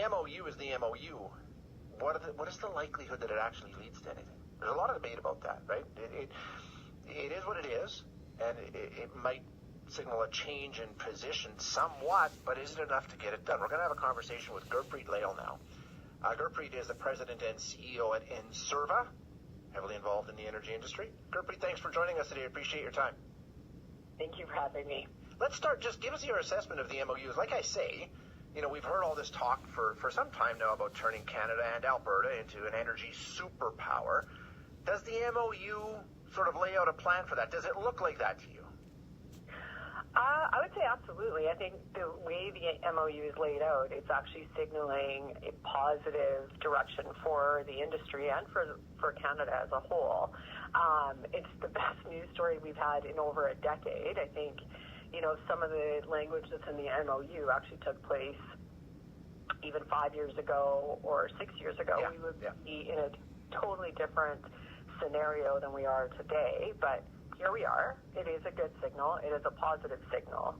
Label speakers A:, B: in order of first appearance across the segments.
A: the MOU is the MOU. What is the likelihood that it actually leads to anything? There's a lot of debate about that, right? It is what it is, and it might signal a change in position somewhat, but is it enough to get it done? We're going to have a conversation with Gurpreet Lail now. Gurpreet is the president and CEO at Enserva, heavily involved in the energy industry. Gurpreet, thanks for joining us today. I appreciate your time.
B: Thank you for having me.
A: Let's start. Just give us your assessment of the MOUs. Like I say, we've heard all this talk for some time now about turning Canada and Alberta into an energy superpower. Does the MOU sort of lay out a plan for that? Does it look like that to you?
B: I would say absolutely. I think the way the MOU is laid out, it's actually signaling a positive direction for the industry and for Canada as a whole. It's the best news story we've had in over a decade. I think, some of the language that's in the MOU actually took place even 5 years ago or 6 years ago.
A: Yeah.
B: We would be in a totally different scenario than we are today, but here we are. It is a good signal. It is a positive signal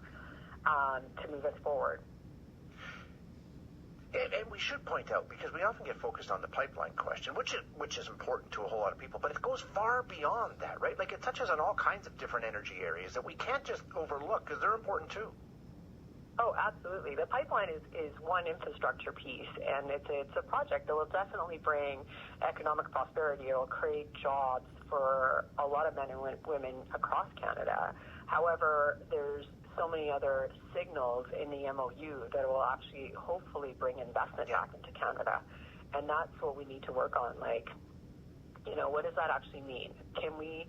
B: to move us forward.
A: And we should point out, because we often get focused on the pipeline question, which is important to a whole lot of people, but it goes far beyond that, right? Like, it touches on all kinds of different energy areas that we can't just overlook because they're important too.
B: Oh, absolutely. The pipeline is one infrastructure piece, and it's a project that will definitely bring economic prosperity. It will create jobs for a lot of men and women across Canada. However, there's so many other signals in the MOU that will actually hopefully bring investment back into Canada. And that's what we need to work on. Like, what does that actually mean? Can we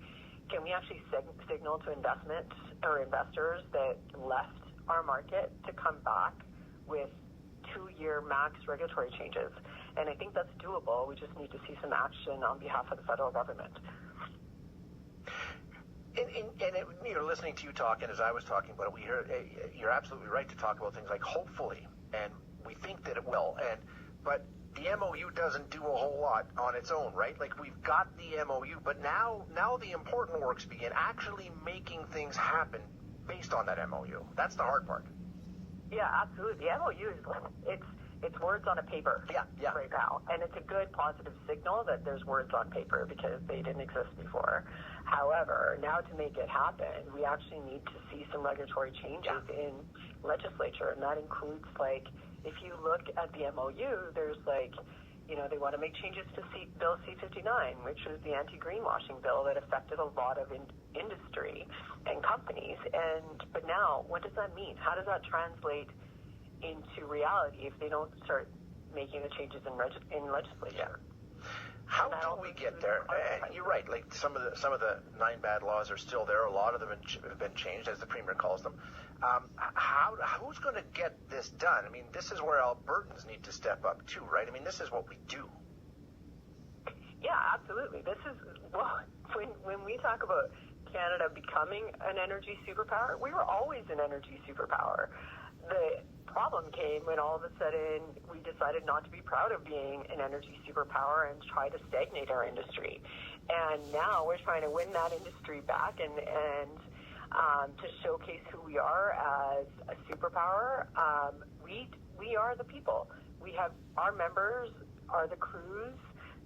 B: actually signal to investment or investors that left our market to come back with 2-year max regulatory changes? And I think that's doable. We just need to see some action on behalf of the federal government.
A: And listening to you talk, and as I was talking about it, we hear you're absolutely right to talk about things like hopefully, and we think that it will. But the MOU doesn't do a whole lot on its own, right? Like, we've got the MOU, but now the important works begin, actually making things happen based on that MOU. That's the hard part.
B: Yeah, absolutely. The MOU is it's words on a paper right now, and it's a good positive signal that there's words on paper because they didn't exist before. However, now to make it happen, we actually need to see some regulatory changes in legislature, and that includes, like, if you look at the MOU, there's they want to make changes to Bill C-59, which was the anti-greenwashing bill that affected a lot of industry and companies. But now, what does that mean? How does that translate into reality if they don't start making the changes in legislature?
A: How do we get there? You're right. Like, some of the 9 bad laws are still there. A lot of them have been changed, as the Premier calls them. Who's going to get this done? I mean, this is where Albertans need to step up too, right? I mean, this is what we do.
B: Yeah, absolutely. This is when we talk about Canada becoming an energy superpower, we were always an energy superpower. The problem came when all of a sudden we decided not to be proud of being an energy superpower and try to stagnate our industry. And now we're trying to win that industry back and to showcase who we are as a superpower. We are the people. We have our members are the crews,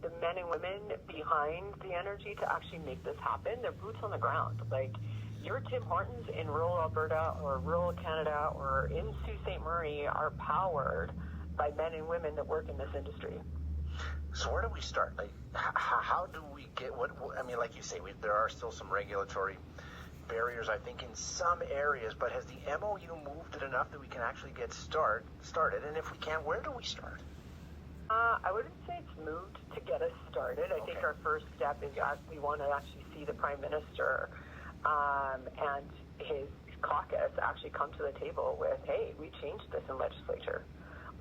B: the men and women behind the energy to actually make this happen. They're boots on the ground. Like, your Tim Hortons in rural Alberta or rural Canada or in Sault Ste. Marie are powered by men and women that work in this industry.
A: So where do we start? Like, how do we get like you say, there are still some regulatory barriers, I think, in some areas, but has the MOU moved it enough that we can actually get started? And if we can, where do we start?
B: I wouldn't say it's moved to get us started. I think our first step is we want to actually see the Prime Minister and his caucus actually come to the table with, hey, we changed this in legislature.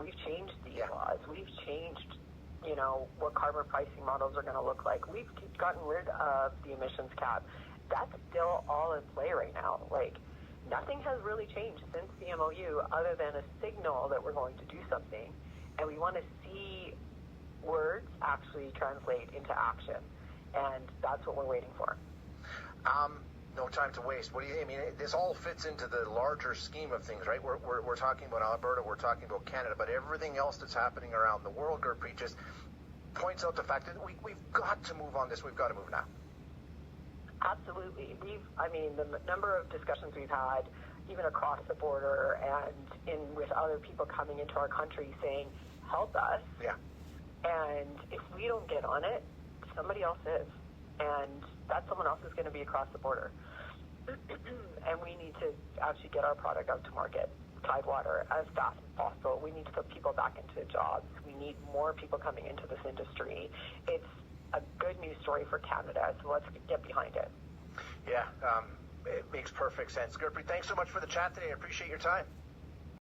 B: We've changed these laws. We've changed, what carbon pricing models are going to look like. We've gotten rid of the emissions cap. That's still all in play right now. Like, nothing has really changed since the MOU other than a signal that we're going to do something. And we want to see words actually translate into action. And that's what we're waiting for.
A: no time to waste. What do you? I mean, this all fits into the larger scheme of things, right? We're talking about Alberta, we're talking about Canada, but everything else that's happening around the world, Gurpreet, just points out the fact that we've got to move on this. We've got to move now.
B: Absolutely. The number of discussions we've had, even across the border and with other people coming into our country saying, help us.
A: Yeah.
B: And if we don't get on it, somebody else is. And that someone else is going to be across the border. And we need to actually get our product out to market, Tidewater, as fast as possible. We need to put people back into jobs. We need more people coming into this industry. It's a good news story for Canada, so let's get behind it.
A: Yeah, it makes perfect sense. Gurpreet, thanks so much for the chat today. I appreciate your time.